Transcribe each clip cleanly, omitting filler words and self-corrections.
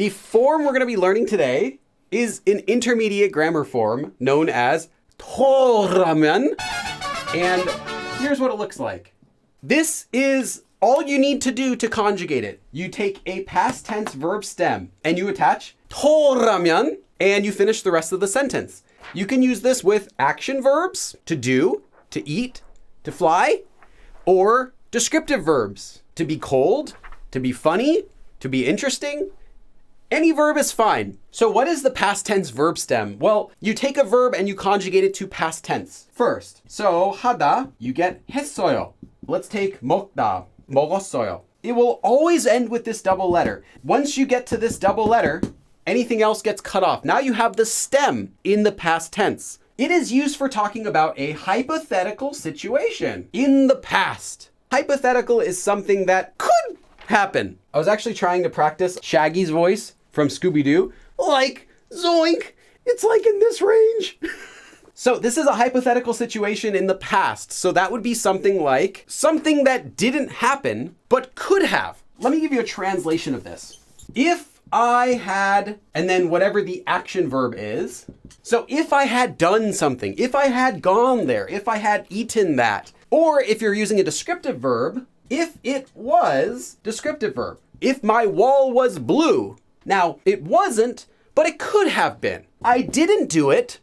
The form we're going to be learning today is an intermediate grammar form known as 토라면. And here's what it looks like. This is all you need to do to conjugate it. You take a past tense verb stem and you attach 토라면 and you finish the rest of the sentence. You can use this with action verbs, to do, to eat, to fly, or descriptive verbs, to be cold, to be funny, to be interesting. Any verb is fine. So what is the past tense verb stem? Well, you take a verb and you conjugate it to past tense first. So 하다, you get 했어요. Let's take 먹다, 먹었어요. It will always end with this double letter. Once you get to this double letter, anything else gets cut off. Now you have the stem in the past tense. It is used for talking about a hypothetical situation in the past. Hypothetical is something that could happen. I was actually trying to practice Shaggy's voice from Scooby-Doo. Like, zoink, it's like in this range. So this is a hypothetical situation in the past. So that would be something like something that didn't happen, but could have. Let me give you a translation of this. If I had, and then whatever the action verb is. So if I had done something, if I had gone there, if I had eaten that, or if you're using a descriptive verb, if it was descriptive verb. If my wall was blue. Now, it wasn't, but it could have been. I didn't do it,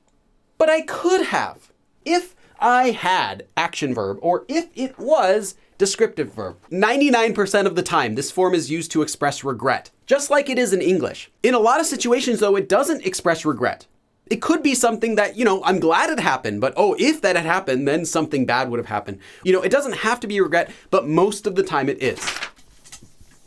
but I could have. If I had action verb, or if it was descriptive verb. 99% of the time, this form is used to express regret, just like it is in English. In a lot of situations, though, it doesn't express regret. It could be something that, I'm glad it happened, but if that had happened, then something bad would have happened. It doesn't have to be regret, but most of the time it is.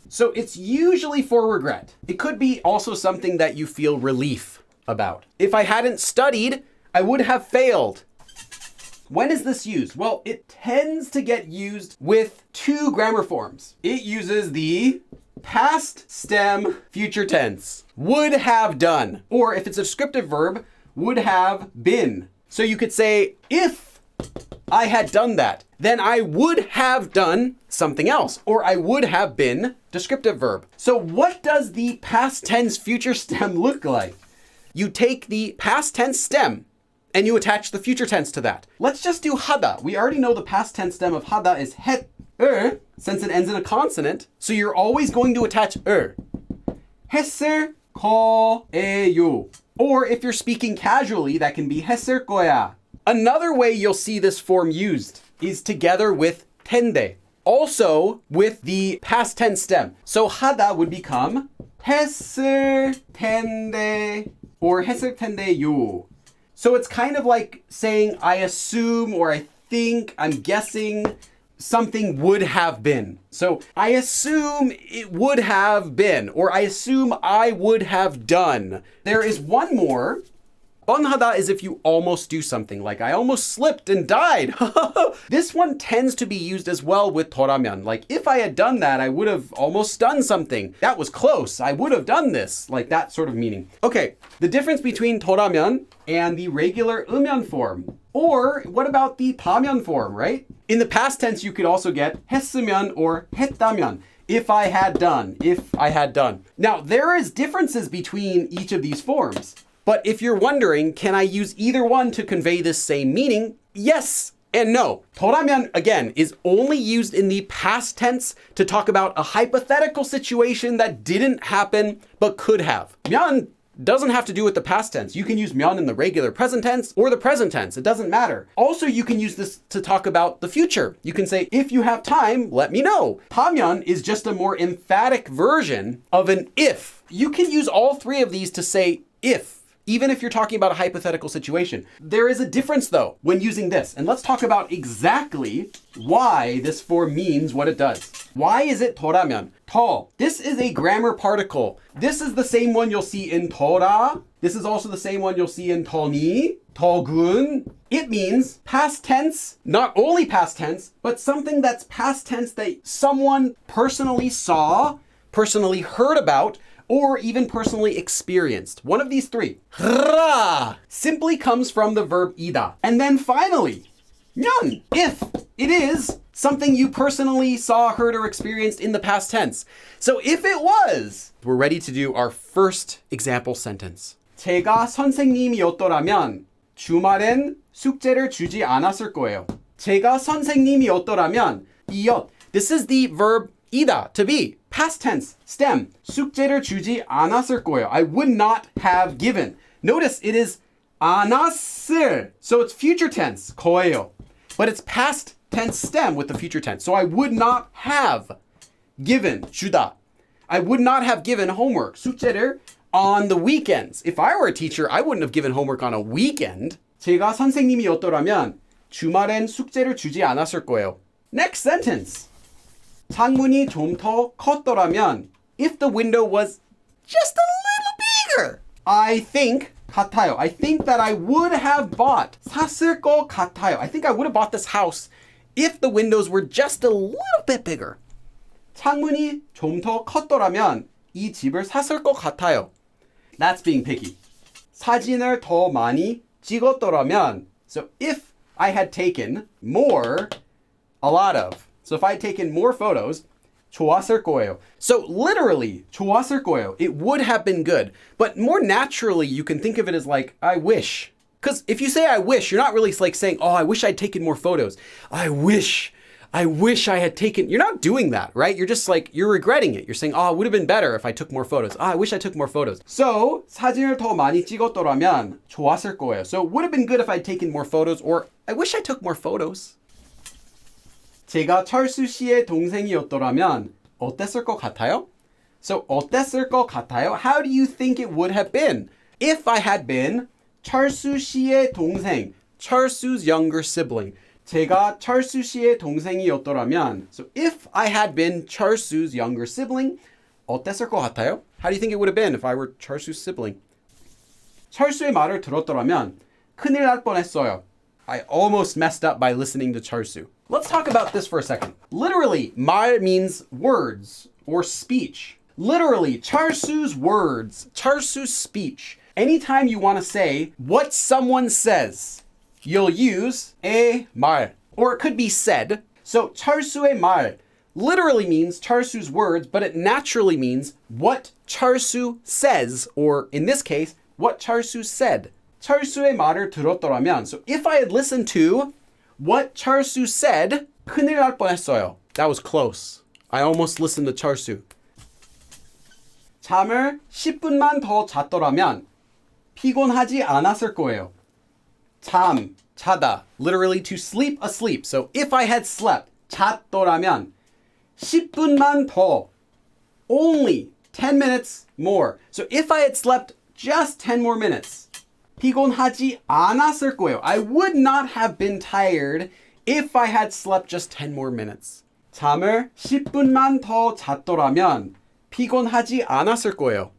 So it's usually for regret. It could be also something that you feel relief about. If I hadn't studied, I would have failed. When is this used? Well, it tends to get used with two grammar forms. It uses the past stem future tense, would have done, or if it's a descriptive verb, would have been. So you could say, if I had done that, then I would have done something else, or I would have been descriptive verb. So what does the past tense future stem look like? You take the past tense stem and you attach the future tense to that. Let's just do 하다. We already know the past tense stem of 하다 is 했, since it ends in a consonant. So you're always going to attach 했을 거예요. Or if you're speaking casually, that can be 했을 거야. Another way you'll see this form used is together with 텐데. Also with the past tense stem. So 하다 would become 했을 텐데 or 했을 텐데요. So it's kind of like saying I assume or I think, I'm guessing something would have been. So I assume it would have been, or I assume I would have done. There is one more. 뻔하다 is if you almost do something, like I almost slipped and died. This one tends to be used as well with 토라면. Like if I had done that, I would have almost done something. That was close. I would have done this. Like that sort of meaning. Okay, the difference between 토라면 and the regular 으면 form. Or what about the 타면 form, right? In the past tense, you could also get 했으면 or 했다면. If I had done, if I had done. Now, there is differences between each of these forms. But if you're wondering, can I use either one to convey this same meaning? Yes and no. 토라면, again, is only used in the past tense to talk about a hypothetical situation that didn't happen but could have. 면 doesn't have to do with the past tense. You can use 면 in the regular present tense or the present tense. It doesn't matter. Also, you can use this to talk about the future. You can say, if you have time, let me know. 타면 is just a more emphatic version of an if. You can use all three of these to say if. Even if you're talking about a hypothetical situation. There is a difference though when using this. And let's talk about exactly why this form means what it does. Why is it 토라면? 토. This is a grammar particle. This is the same one you'll see in 토라. This is also the same one you'll see in 토니, 토군. It means past tense, not only past tense, but something that's past tense that someone personally saw, personally heard about, or even personally experienced. One of these three. Ra simply comes from the verb ida. And then finally, 면, if it is something you personally saw, heard, or experienced in the past tense. So if it was, we're ready to do our first example sentence. 제가 선생님이었더라면 주말엔 숙제를 주지 않았을 거예요. 제가 선생님이었더라면 이었. This is the verb 이다, to be. Past tense, stem. 숙제를 주지 않았을 거예요. I would not have given. Notice it is 않았을. So it's future tense, 거예요. But it's past tense stem with the future tense. So I would not have given, 주다. I would not have given homework, 숙제를, on the weekends. If I were a teacher, I wouldn't have given homework on a weekend. 제가 선생님이었더라면 주말엔 숙제를 주지 않았을 거예요. Next sentence. 창문이 좀 더 컸더라면 if the window was just a little bigger. I think 같아요. I think that I would have bought. 샀을 것 같아요. I think I would have bought this house if the windows were just a little bit bigger. 창문이 좀 더 컸더라면 이 집을 샀을 것 같아요. That's being picky. 사진을 더 많이 찍었더라면. So if I had taken more, a lot of. So if I had taken more photos, 좋았을 거예요. So literally, 좋았을 거예요. It would have been good. But more naturally, you can think of it as like, I wish. Because if you say I wish, you're not really like saying, oh, I wish I'd taken more photos. I wish I had taken, you're not doing that, right? You're just like, you're regretting it. You're saying, oh, it would have been better if I took more photos. I wish I took more photos. So, 사진을 더 많이 찍었더라면 좋았을 거예요. So, it would have been good if I'd taken more photos, or I wish I took more photos. 제가 철수 씨의 동생이었더라면 어땠을 것 같아요? So, 어땠을 것 같아요? How do you think it would have been? If I had been 철수 씨의 동생, 철수's younger sibling. 제가 철수 씨의 동생이었더라면, so if I had been 철수's younger sibling, 어땠을 것 같아요? How do you think it would have been if I were 철수's sibling? 철수의 말을 들었더라면 큰일 날 뻔했어요. I almost messed up by listening to 철수. Let's talk about this for a second. Literally, 말 means words or speech. Literally, 철수's words, 철수's speech. Anytime you want to say what someone says, you'll use 의 말, or it could be said. So 철수의 말 literally means 철수's words, but it naturally means what 철수 says, or in this case, what 철수 said. 철수의 말을 들었더라면, so if I had listened to what 철수 said, 큰일 날 뻔했어요. That was close. I almost listened to 철수. 잠을 10분만 더 잤더라면 피곤하지 않았을 거예요. 잠, 자다, literally to sleep, asleep. So if I had slept, 잤더라면 10분만 더, only 10 minutes more. So if I had slept just 10 more minutes, 피곤하지 않았을 거예요. I would not have been tired if I had slept just 10 more minutes. 잠을 10분만 더 잤더라면 피곤하지 않았을 거예요.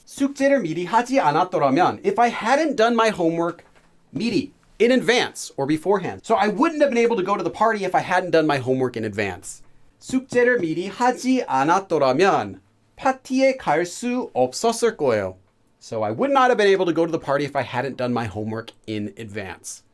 숙제를 미리 하지 않았더라면, if I hadn't done my homework 미리, in advance or beforehand. So I wouldn't have been able to go to the party if I hadn't done my homework in advance. 숙제를 미리 하지 않았더라면 파티에 갈 수 없었을 거예요. So I would not have been able to go to the party if I hadn't done my homework in advance.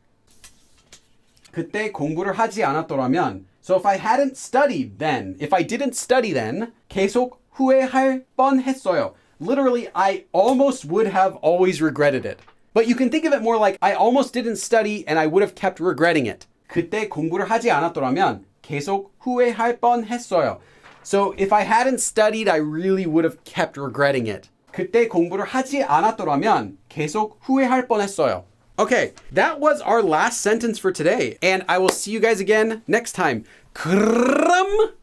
그때 공부를 하지 않았더라면, so if I hadn't studied then, if I didn't study then, 계속 후회할 뻔했어요. Literally, I almost would have always regretted it. But you can think of it more like I almost didn't study and I would have kept regretting it. 그때 공부를 하지 않았더라면 계속 후회할 뻔했어요. So if I hadn't studied, I really would have kept regretting it. 그때 공부를 하지 않았더라면 계속 후회할 뻔했어요. Okay, that was our last sentence for today. And I will see you guys again next time. 그럼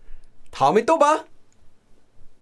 다음에 또 봐.